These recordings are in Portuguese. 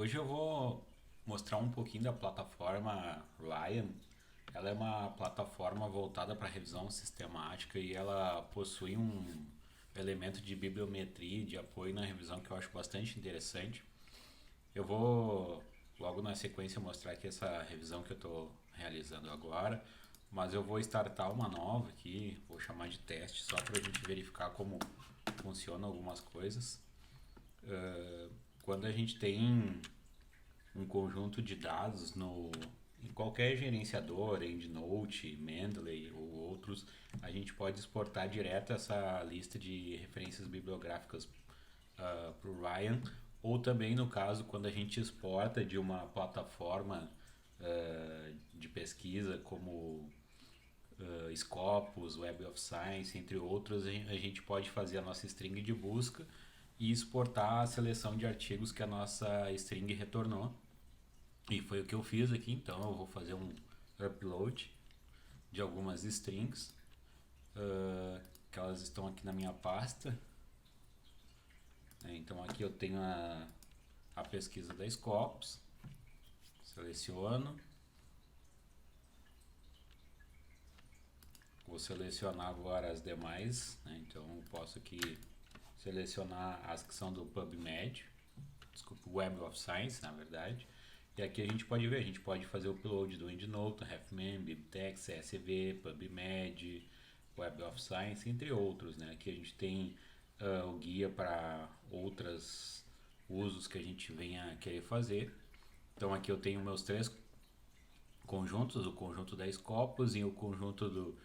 Hoje eu vou mostrar um pouquinho da plataforma Ryan. Ela é uma plataforma voltada para revisão sistemática e ela possui um elemento de bibliometria e de apoio na revisão que eu acho bastante interessante. Eu vou logo na sequência mostrar aqui essa revisão que eu estou realizando agora, mas eu vou startar uma nova aqui, vou chamar de teste só para a gente verificar como funcionam algumas coisas. Quando a gente tem um conjunto de dados em qualquer gerenciador, EndNote, Mendeley ou outros, a gente pode exportar direto essa lista de referências bibliográficas para o Ryan, ou também no caso quando a gente exporta de uma plataforma de pesquisa como Scopus, Web of Science, entre outros, a gente pode fazer a nossa string de busca e exportar a seleção de artigos que a nossa string retornou. E foi o que eu fiz aqui, então eu vou fazer um upload de algumas strings, que elas estão aqui na minha pasta. Então aqui eu tenho a pesquisa da Scopus, seleciono, vou selecionar agora as demais, né? Então eu posso aqui selecionar as que são do PubMed, desculpa, Web of Science na verdade. E aqui a gente pode ver, a gente pode fazer o upload do EndNote, HFMem, BibTeX, CSV, PubMed, Web of Science, entre outros, né? Aqui a gente tem o guia para outros usos que a gente venha querer fazer. Então aqui eu tenho meus três conjuntos, o conjunto da Scopus e o conjunto do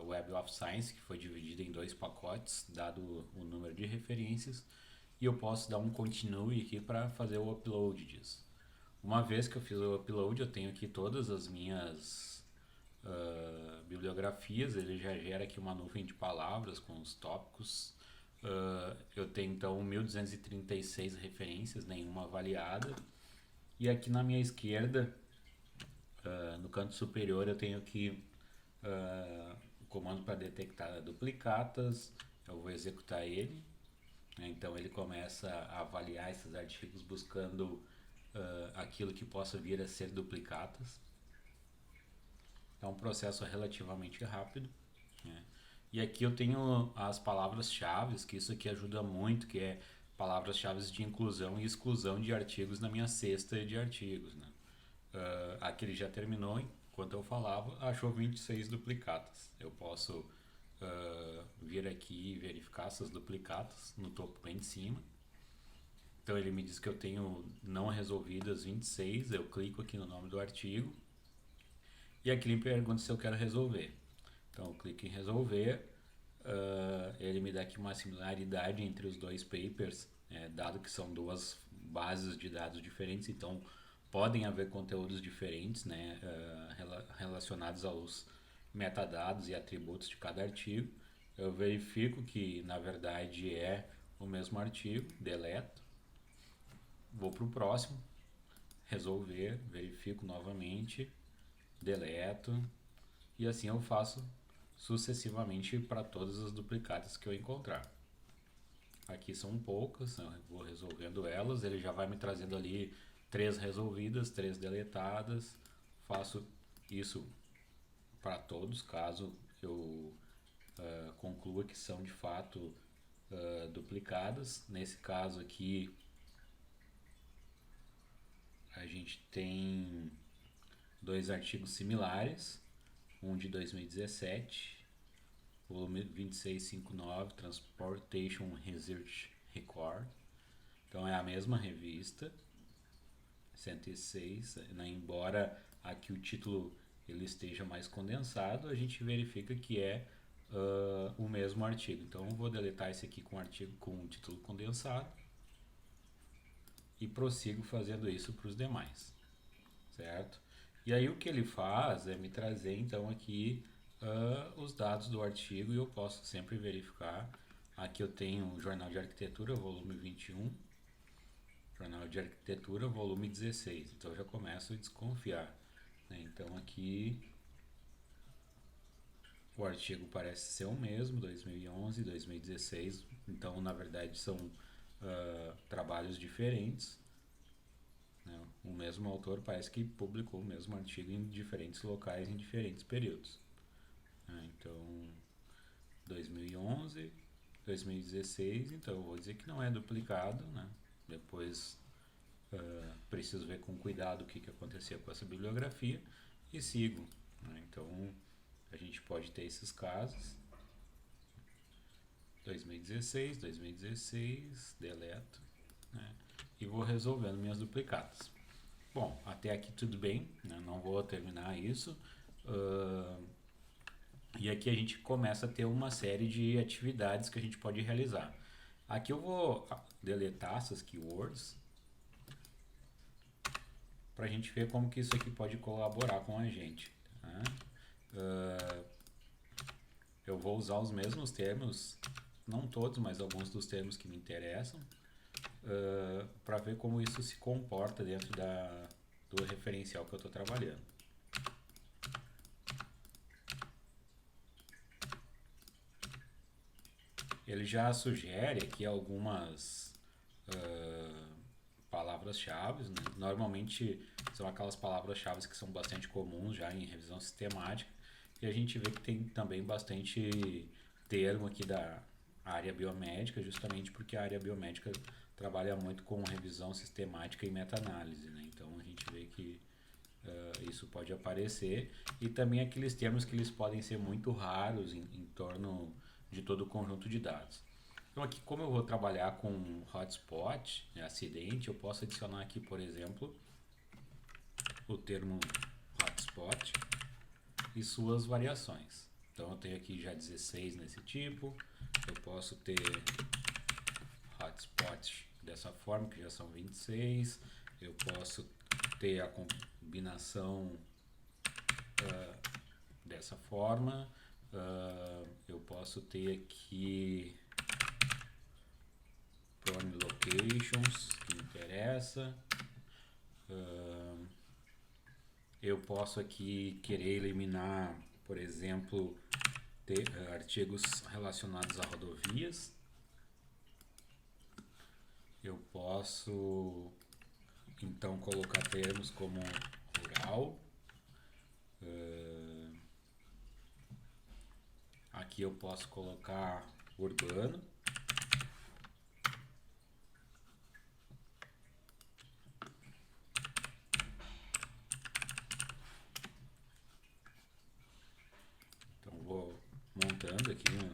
Web of Science, que foi dividido em dois pacotes, dado o número de referências, e eu posso dar um continue aqui para fazer o upload disso. Uma vez que eu fiz o upload, eu tenho aqui todas as minhas bibliografias, ele já gera aqui uma nuvem de palavras com os tópicos. Eu tenho então 1236 referências, nenhuma avaliada. E aqui na minha esquerda, no canto superior, eu tenho aqui o comando para detectar duplicatas. Eu vou executar ele. Então ele começa a avaliar esses artigos buscando aquilo que possa vir a ser duplicatas. É um processo relativamente rápido, né? E aqui eu tenho as palavras-chave, que isso aqui ajuda muito, que é palavras-chave de inclusão e exclusão de artigos na minha cesta de artigos, né? Aqui ele já terminou, enquanto eu falava, achou 26 duplicatas. Eu posso vir aqui e verificar essas duplicatas no topo bem de cima. Então ele me diz que eu tenho não resolvidas 26, eu clico aqui no nome do artigo e aqui ele me pergunta se eu quero resolver. Então eu clico em resolver, ele me dá aqui uma similaridade entre os dois papers, dado que são duas bases de dados diferentes, então podem haver conteúdos diferentes, né, relacionados aos metadados e atributos de cada artigo. Eu verifico que na verdade é o mesmo artigo, deleto, vou para o próximo, resolver, verifico novamente, deleto, e assim eu faço sucessivamente para todas as duplicatas que eu encontrar. Aqui são poucas, eu vou resolvendo elas, ele já vai me trazendo ali três resolvidas, três deletadas. Faço isso para todos, caso eu conclua que são de fato duplicadas. Nesse caso aqui, a gente tem dois artigos similares, um de 2017, volume 2659, Transportation Research Record. Então é a mesma revista, 106, né? Embora aqui o título ele esteja mais condensado, a gente verifica que é o mesmo artigo. Então eu vou deletar esse aqui com artigo com título condensado e prossigo fazendo isso para os demais, certo? E aí o que ele faz é me trazer então aqui os dados do artigo e eu posso sempre verificar. Aqui eu tenho o Jornal de Arquitetura, volume 21, Jornal de Arquitetura, volume 16. Então eu já começo a desconfiar, né? Então aqui o artigo parece ser o mesmo, 2011, 2016. Então na verdade são trabalhos diferentes. o mesmo autor parece que publicou o mesmo artigo em diferentes locais, em diferentes períodos. Então, 2011, 2016, então eu vou dizer que não é duplicado, né? Depois preciso ver com cuidado o que acontecia com essa bibliografia e sigo. Né? Então, a gente pode ter esses casos. 2016, 2016, deleto, né? E vou resolvendo minhas duplicadas. Bom, até aqui tudo bem, né? Não vou terminar isso. E aqui a gente começa a ter uma série de atividades que a gente pode realizar. Aqui eu vou deletar essas keywords para a gente ver como que isso aqui pode colaborar com a gente. Tá? Eu vou usar os mesmos termos, não todos, mas alguns dos termos que me interessam, para ver como isso se comporta dentro do referencial que eu estou trabalhando. Ele já sugere aqui algumas palavras-chave, né? Normalmente são aquelas palavras-chave que são bastante comuns já em revisão sistemática, e a gente vê que tem também bastante termo aqui da área biomédica, justamente porque a área biomédica trabalha muito com revisão sistemática e meta-análise, né? Então a gente vê que isso pode aparecer, e também aqueles termos que eles podem ser muito raros em torno de todo o conjunto de dados. Então aqui, como eu vou trabalhar com hotspot, né, acidente, eu posso adicionar aqui, por exemplo, o termo hotspot e suas variações. Então eu tenho aqui já 16 nesse tipo, eu posso ter hotspot dessa forma, que já são 26, eu posso ter a combinação dessa forma, eu posso ter aqui prone locations, que me interessa, eu posso aqui querer eliminar, por exemplo, artigos relacionados a rodovias, eu posso então colocar termos como rural, aqui eu posso colocar urbano, então vou montando aqui um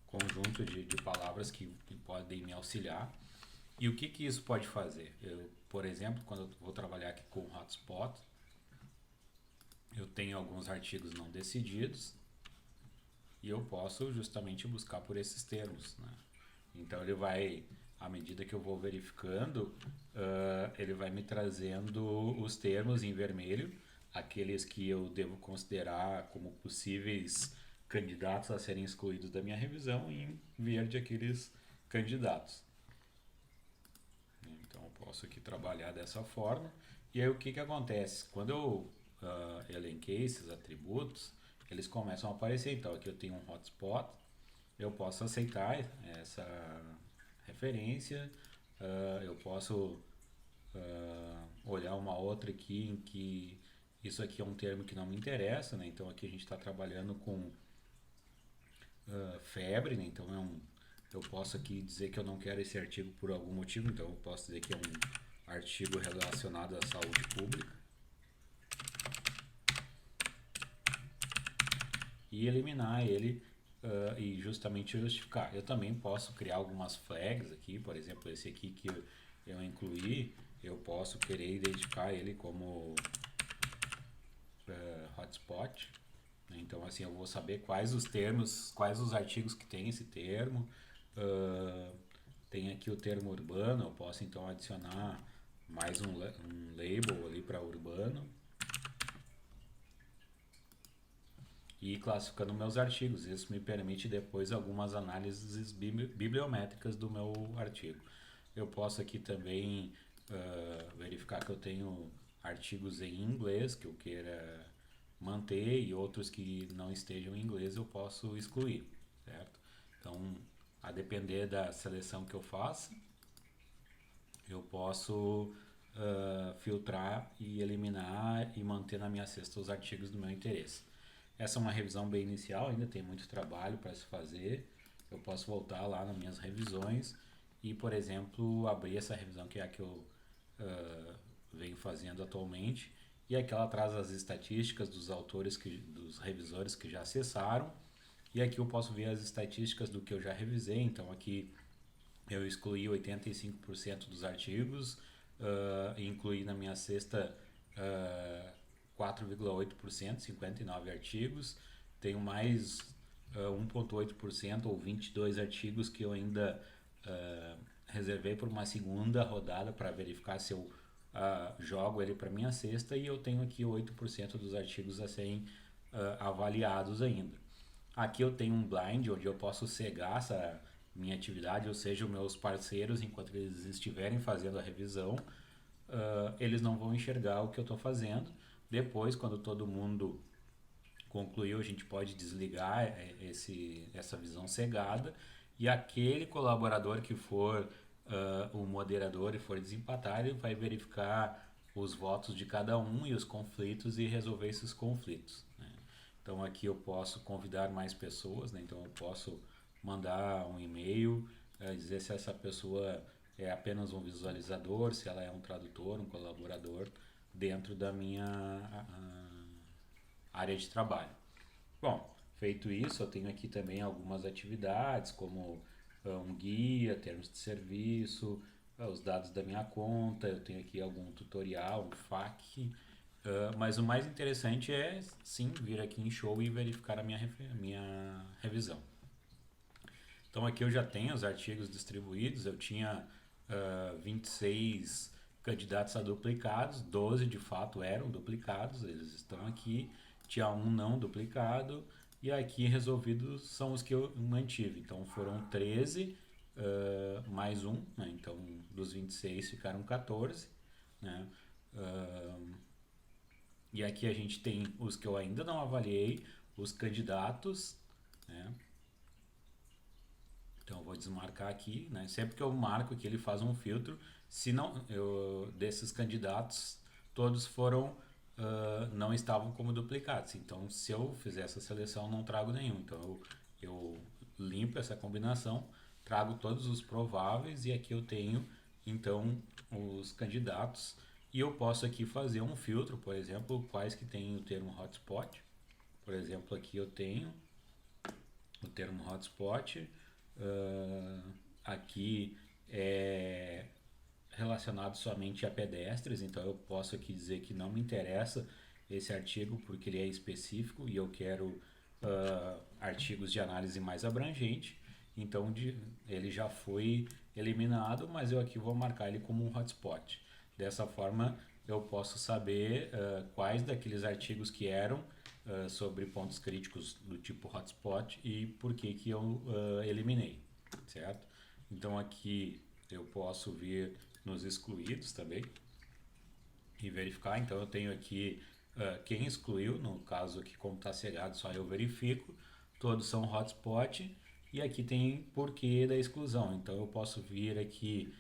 conjunto de palavras que podem me auxiliar. E o que isso pode fazer? Eu, por exemplo, quando eu vou trabalhar aqui com hotspot, eu tenho alguns artigos não decididos e eu posso justamente buscar por esses termos, né? Então ele vai, à medida que eu vou verificando, ele vai me trazendo os termos em vermelho, aqueles que eu devo considerar como possíveis candidatos a serem excluídos da minha revisão, e em verde aqueles candidatos. Então eu posso aqui trabalhar dessa forma. E aí o que acontece? Quando eu elenquei esses atributos, eles começam a aparecer. Então aqui eu tenho um hotspot, eu posso aceitar essa referência, eu posso olhar uma outra aqui em que isso aqui é um termo que não me interessa, né? Então aqui a gente está trabalhando com febre, né? Então eu posso aqui dizer que eu não quero esse artigo por algum motivo, então eu posso dizer que é um artigo relacionado à saúde pública e eliminar ele e justamente justificar. Eu também posso criar algumas flags aqui, por exemplo, esse aqui que eu incluí, eu posso querer identificar ele como hotspot. Então, assim, eu vou saber quais os termos, quais os artigos que tem esse termo. Tem aqui o termo urbano, eu posso então adicionar mais um label ali para urbano. E classificando meus artigos. Isso me permite depois algumas análises bibliométricas do meu artigo. Eu posso aqui também verificar que eu tenho artigos em inglês que eu queira manter e outros que não estejam em inglês eu posso excluir, certo? Então, a depender da seleção que eu faça, eu posso filtrar e eliminar e manter na minha cesta os artigos do meu interesse. Essa é uma revisão bem inicial, ainda tem muito trabalho para se fazer. Eu posso voltar lá nas minhas revisões e, por exemplo, abrir essa revisão que é a que eu venho fazendo atualmente, e aqui ela traz as estatísticas dos autores, dos revisores que já acessaram, e aqui eu posso ver as estatísticas do que eu já revisei. Então aqui eu excluí 85% dos artigos, e incluí na minha cesta 4,8%, 59 artigos. Tenho mais 1,8% ou 22 artigos que eu ainda reservei por uma segunda rodada para verificar se eu jogo ele para minha cesta, e eu tenho aqui 8% dos artigos a serem avaliados ainda. Aqui eu tenho um blind onde eu posso cegar essa minha atividade, ou seja, os meus parceiros, enquanto eles estiverem fazendo a revisão, eles não vão enxergar o que eu estou fazendo. Depois, quando todo mundo concluiu, a gente pode desligar essa visão cegada, e aquele colaborador que for o moderador e for desempatar, ele vai verificar os votos de cada um e os conflitos e resolver esses conflitos, né? Então aqui eu posso convidar mais pessoas, né? Então eu posso mandar um e-mail, dizer se essa pessoa é apenas um visualizador, se ela é um tradutor, um colaborador dentro da minha área de trabalho. Bom, feito isso, eu tenho aqui também algumas atividades, como um guia, termos de serviço, os dados da minha conta, eu tenho aqui algum tutorial, um FAQ, mas o mais interessante é, sim, vir aqui em Show e verificar a minha revisão. Então aqui eu já tenho os artigos distribuídos, eu tinha 26 candidatos a duplicados, 12 de fato eram duplicados, eles estão aqui, tinha um não duplicado, e aqui resolvidos são os que eu mantive. Então foram 13 mais um, né? Então dos 26 ficaram 14, né? E aqui a gente tem os que eu ainda não avaliei, os candidatos, né? Então eu vou desmarcar aqui, né? Sempre que eu marco aqui ele faz um filtro. Se não, desses candidatos, todos foram não estavam como duplicados. Então se eu fizer essa seleção, não trago nenhum. Então eu limpo essa combinação, trago todos os prováveis, e aqui eu tenho então os candidatos, e eu posso aqui fazer um filtro, por exemplo, quais que tem o termo hotspot. Por exemplo, aqui eu tenho o termo hotspot, aqui é relacionado somente a pedestres, então eu posso aqui dizer que não me interessa esse artigo porque ele é específico e eu quero artigos de análise mais abrangente. Então ele já foi eliminado, mas eu aqui vou marcar ele como um hotspot. Dessa forma eu posso saber quais daqueles artigos que eram sobre pontos críticos do tipo hotspot e por que eu eliminei, certo? Então aqui eu posso vir nos excluídos também e verificar. Então eu tenho aqui quem excluiu, no caso aqui como está cegado só eu verifico, todos são hotspot, e aqui tem porquê da exclusão. Então eu posso vir aqui,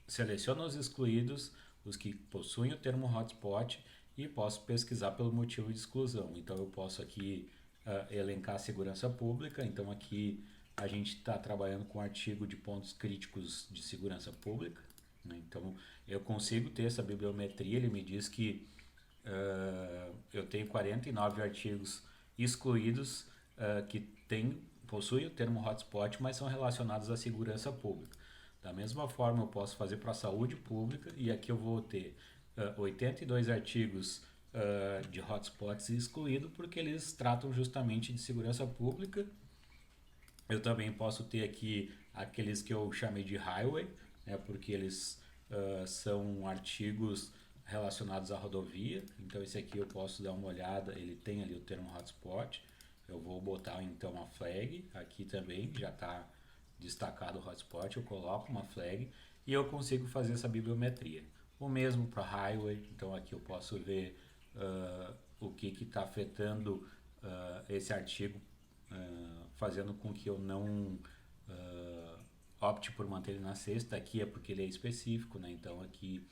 seleciono os excluídos, os que possuem o termo hotspot, e posso pesquisar pelo motivo de exclusão. Então eu posso aqui elencar a segurança pública. Então aqui a gente está trabalhando com artigo de pontos críticos de segurança pública, né? Então eu consigo ter essa bibliometria, ele me diz que eu tenho 49 artigos excluídos que possuem o termo hotspot, mas são relacionados à segurança pública. Da mesma forma eu posso fazer para a saúde pública, e aqui eu vou ter 82 artigos de hotspots excluídos porque eles tratam justamente de segurança pública. Eu também posso ter aqui aqueles que eu chamei de highway, né, porque eles são artigos relacionados à rodovia. Então esse aqui eu posso dar uma olhada, ele tem ali o termo hotspot. Eu vou botar então a flag, aqui também já está destacado o hotspot, eu coloco uma flag e eu consigo fazer essa bibliometria. O mesmo para highway, então aqui eu posso ver o que está afetando esse artigo, fazendo com que eu não opte por manter ele na sexta. Aqui é porque ele é específico, né? Então aqui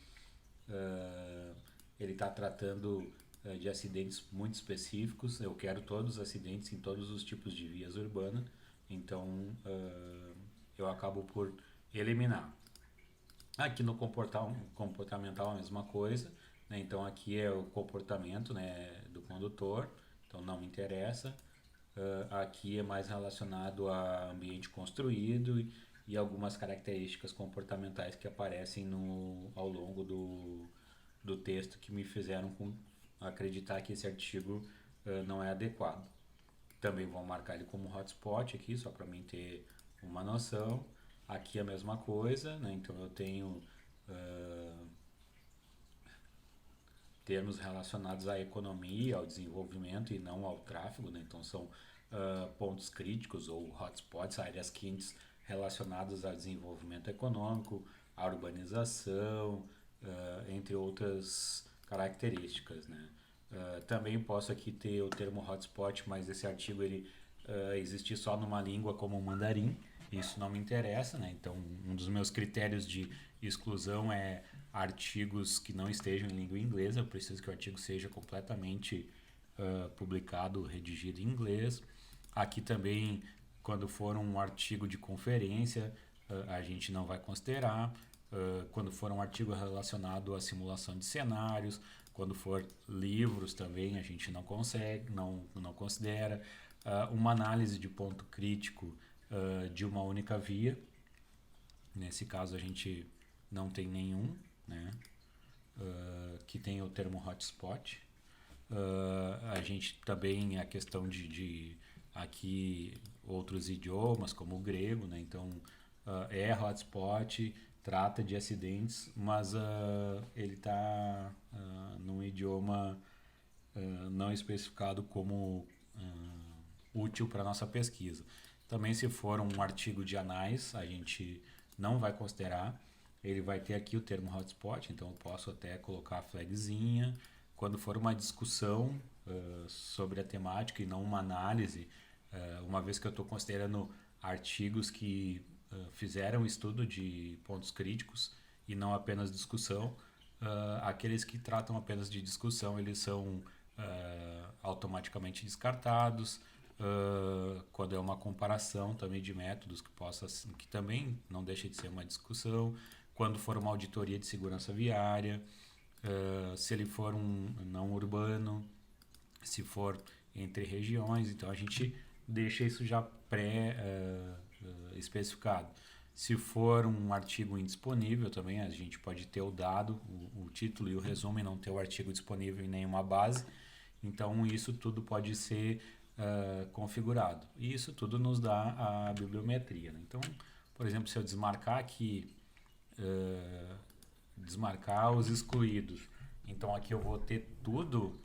ele está tratando de acidentes muito específicos. Eu quero todos os acidentes em todos os tipos de vias urbanas, então eu acabo por eliminar. Aqui no comportamental a mesma coisa, né? Então aqui é o comportamento, né, do condutor, então não me interessa. Aqui é mais relacionado a ambiente construído e algumas características comportamentais que aparecem ao longo do texto que me fizeram acreditar que esse artigo não é adequado. Também vou marcar ele como hotspot aqui, só para mim ter uma noção. Aqui a mesma coisa, né? Então eu tenho termos relacionados à economia, ao desenvolvimento e não ao tráfego, né? Então são pontos críticos ou hotspots, áreas quentes relacionadas ao desenvolvimento econômico, à urbanização, entre outras características, né? Também posso aqui ter o termo hotspot, mas esse artigo ele existir só numa língua como o mandarim, isso não me interessa, né? Então um dos meus critérios de exclusão é artigos que não estejam em língua inglesa. Eu preciso que o artigo seja completamente publicado, redigido em inglês. Aqui também, quando for um artigo de conferência, a gente não vai considerar. Quando for um artigo relacionado à simulação de cenários, quando for livros também a gente não consegue, não considera. Uma análise de ponto crítico de uma única via, nesse caso a gente não tem nenhum, né? Que tem o termo hotspot. A gente também a questão de aqui outros idiomas como o grego, né? Então é hotspot, trata de acidentes, mas ele está num idioma não especificado como útil para nossa pesquisa. Também se for um artigo de anais, a gente não vai considerar. Ele vai ter aqui o termo hotspot, então eu posso até colocar a flagzinha. Quando for uma discussão sobre a temática e não uma análise, uma vez que eu estou considerando artigos que fizeram estudo de pontos críticos e não apenas discussão, aqueles que tratam apenas de discussão, eles são automaticamente descartados. Quando é uma comparação também de métodos que também não deixa de ser uma discussão. Quando for uma auditoria de segurança viária, se ele for um não urbano, se for entre regiões, então a gente deixa isso já pré-especificado. Se for um artigo indisponível também, a gente pode ter o dado, o título e o resumo e não ter o artigo disponível em nenhuma base. Então isso tudo pode ser configurado. E isso tudo nos dá a bibliometria, né? Então, por exemplo, se eu desmarcar aqui, desmarcar os excluídos, então aqui eu vou ter tudo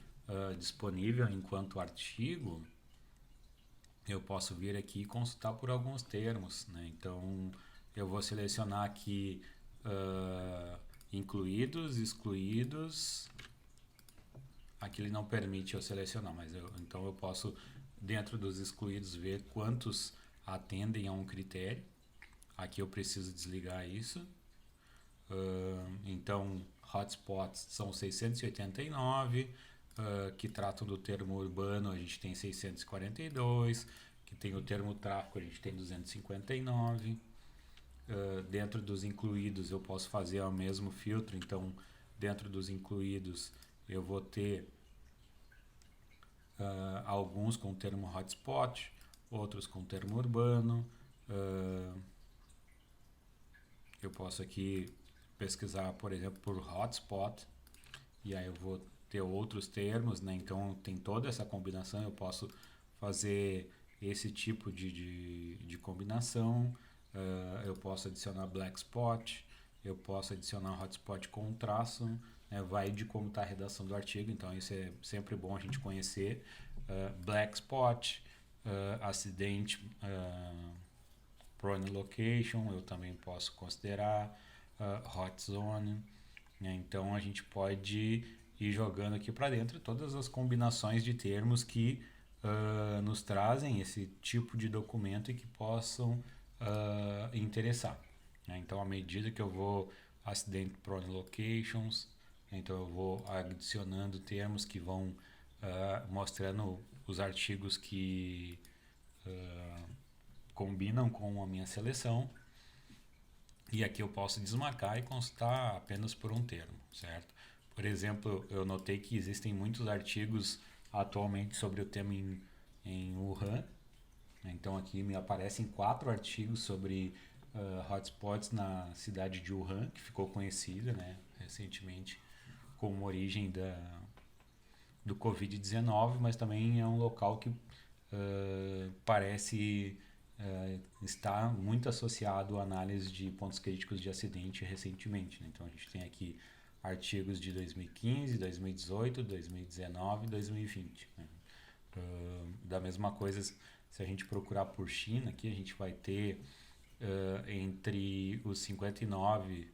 disponível enquanto artigo. Eu posso vir aqui e consultar por alguns termos, né? Então eu vou selecionar aqui incluídos, excluídos. Aqui ele não permite eu selecionar, mas então eu posso, dentro dos excluídos, ver quantos atendem a um critério. Aqui eu preciso desligar isso. Então, hotspots são 689, que tratam do termo urbano, a gente tem 642, que tem o termo tráfego, a gente tem 259. Dentro dos incluídos eu posso fazer o mesmo filtro, então dentro dos incluídos eu vou ter alguns com o termo hotspot, outros com o termo urbano. Eu posso aqui pesquisar, por exemplo, por hotspot, e aí eu vou ter outros termos, né? Então tem toda essa combinação, eu posso fazer esse tipo de combinação. Eu posso adicionar black spot, eu posso adicionar hotspot com traço, né? Vai de como está a redação do artigo, então isso é sempre bom a gente conhecer. Black spot, acidente prone location, eu também posso considerar. Hot zone, né? Então a gente pode ir jogando aqui para dentro todas as combinações de termos que nos trazem esse tipo de documento e que possam interessar, né? Então, à medida que eu vou accident prone locations, então eu vou adicionando termos que vão mostrando os artigos que combinam com a minha seleção. E aqui eu posso desmarcar e constar apenas por um termo, certo? Por exemplo, eu notei que existem muitos artigos atualmente sobre o tema em Wuhan. Então aqui me aparecem 4 artigos sobre hotspots na cidade de Wuhan, que ficou conhecida, né, recentemente como origem do Covid-19, mas também é um local que parece estar muito associado à análise de pontos críticos de acidente recentemente, né? Então a gente tem aqui artigos de 2015, 2018, 2019 e 2020. Né? Da mesma coisa, se a gente procurar por China, aqui a gente vai ter entre os 59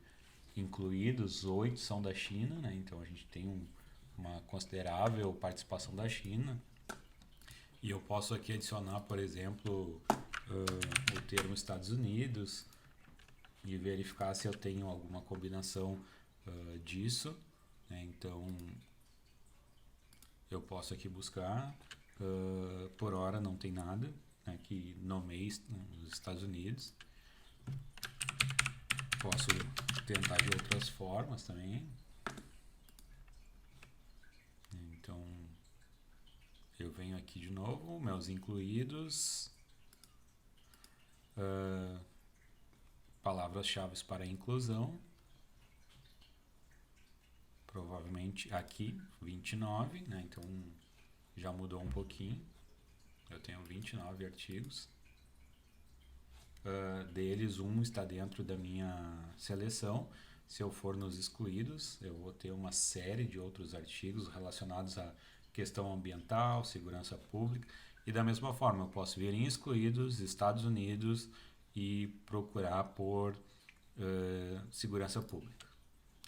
incluídos, 8 são da China, né? Então a gente tem uma considerável participação da China. E eu posso aqui adicionar, por exemplo, o termo Estados Unidos e verificar se eu tenho alguma combinação disso, né? Então eu posso aqui buscar, por hora não tem nada, né, que nomeie os Estados Unidos. Posso tentar de outras formas também. Então eu venho aqui de novo, meus incluídos, palavras-chave para inclusão, provavelmente aqui 29, né? Então já mudou um pouquinho. Eu tenho 29 artigos. Deles, um está dentro da minha seleção. Se eu for nos excluídos, eu vou ter uma série de outros artigos relacionados à questão ambiental, segurança pública. E da mesma forma, eu posso vir em excluídos, Estados Unidos e procurar por segurança pública.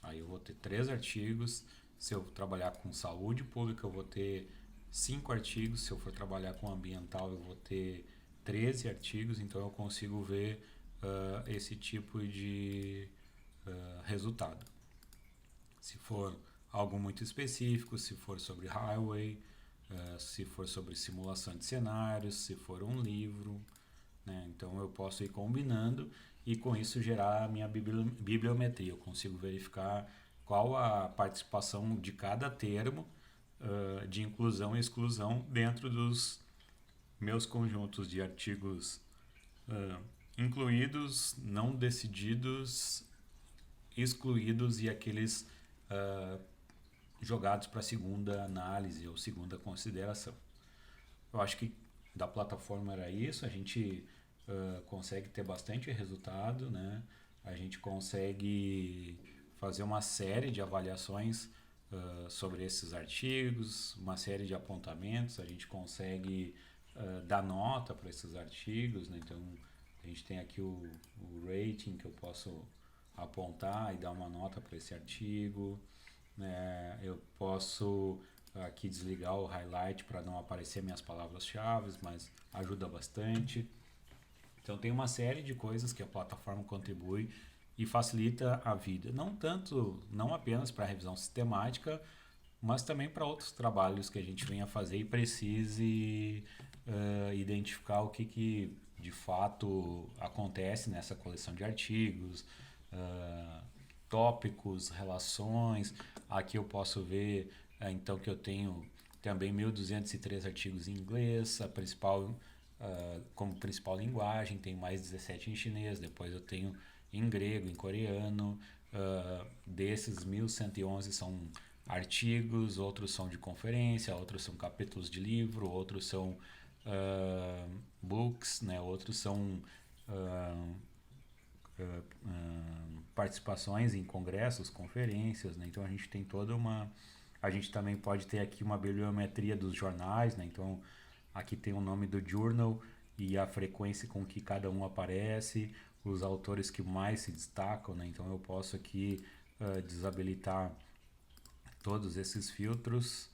Aí eu vou ter 3 artigos. Se eu trabalhar com saúde pública, eu vou ter 5 artigos. Se eu for trabalhar com ambiental, eu vou ter 13 artigos. Então eu consigo ver esse tipo de resultado. Se for algo muito específico, se for sobre highway, se for sobre simulação de cenários, se for um livro, né? Então eu posso ir combinando e com isso gerar a minha bibliometria. Eu consigo verificar qual a participação de cada termo de inclusão e exclusão dentro dos meus conjuntos de artigos incluídos, não decididos, excluídos e aqueles jogados para segunda análise ou segunda consideração. Eu acho que da plataforma era isso. A gente consegue ter bastante resultado, né? A gente consegue fazer uma série de avaliações sobre esses artigos, uma série de apontamentos. A gente consegue dar nota para esses artigos, né? Então a gente tem aqui o rating que eu posso apontar e dar uma nota para esse artigo. Eu posso aqui desligar o highlight para não aparecer minhas palavras-chave, mas ajuda bastante. Então tem uma série de coisas que a plataforma contribui e facilita a vida. Não apenas para a revisão sistemática, mas também para outros trabalhos que a gente venha fazer e precise identificar o que de fato acontece nessa coleção de artigos, tópicos, relações. Aqui eu posso ver então que eu tenho também 1.203 artigos em inglês, como principal linguagem, tenho mais 17 em chinês, depois eu tenho em grego, em coreano. Desses 1.111 são artigos, outros são de conferência, outros são capítulos de livro, outros são books, né? Outros são participações em congressos, conferências, né? Então a gente tem a gente também pode ter aqui uma bibliometria dos jornais, né? Então aqui tem o nome do journal e a frequência com que cada um aparece, os autores que mais se destacam, né? Então eu posso aqui desabilitar todos esses filtros,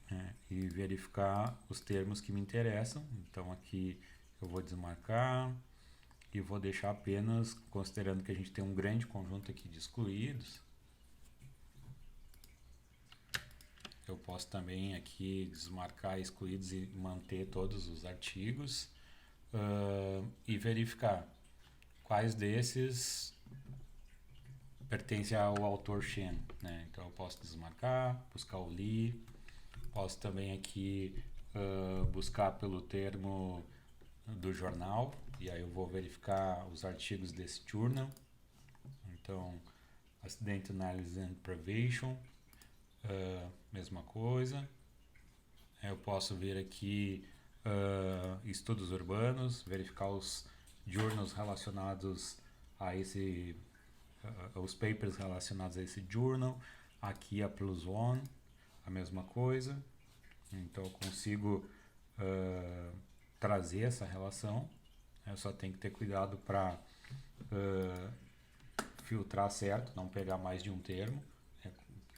né? E verificar os termos que me interessam. Então aqui eu vou desmarcar e vou deixar apenas, considerando que a gente tem um grande conjunto aqui de excluídos, eu posso também aqui desmarcar excluídos e manter todos os artigos e verificar quais desses pertencem ao autor Shen, né? Então eu posso desmarcar, buscar o Li, posso também aqui buscar pelo termo do jornal, e aí eu vou verificar os artigos desse journal. Então, Accident Analysis and Prevention, mesma coisa. Eu posso ver aqui estudos urbanos, verificar os journals relacionados a esse, os papers relacionados a esse journal. Aqui a Plus One, a mesma coisa. Então eu consigo trazer essa relação. Eu só tenho que ter cuidado para filtrar certo, não pegar mais de um termo.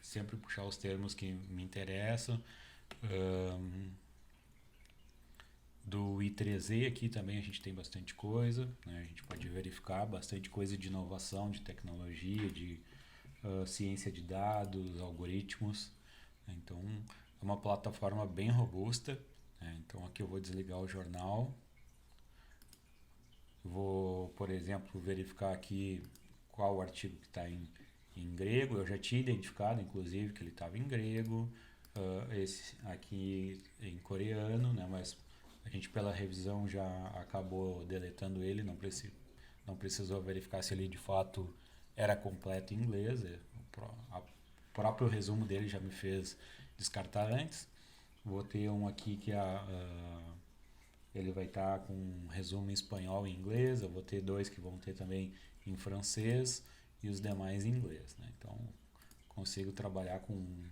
Sempre puxar os termos que me interessam. Do I3E aqui também a gente tem bastante coisa, né? A gente pode verificar bastante coisa de inovação, de tecnologia, de ciência de dados, algoritmos. Então é uma plataforma bem robusta, né? Então aqui eu vou desligar o jornal, vou, por exemplo, verificar aqui qual o artigo que está em grego. Eu já tinha identificado, inclusive, que ele estava em grego, esse aqui em coreano, né? Mas a gente, pela revisão, já acabou deletando ele, não precisou verificar se ele de fato era completo em inglês. O próprio resumo dele já me fez descartar antes. Vou ter um aqui que ele vai estar com um resumo em espanhol e inglês. Eu vou ter dois que vão ter também em francês e os demais em inglês, né? Então, consigo trabalhar com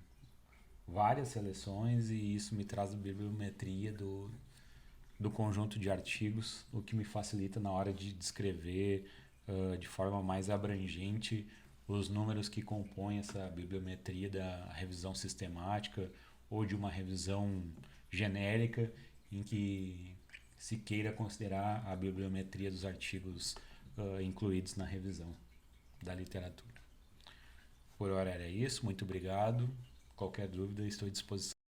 várias seleções e isso me traz a bibliometria do conjunto de artigos, o que me facilita na hora de descrever de forma mais abrangente os números que compõem essa bibliometria da revisão sistemática ou de uma revisão genérica em que se queira considerar a bibliometria dos artigos incluídos na revisão da literatura. Por hora era isso, muito obrigado. Qualquer dúvida, estou à disposição.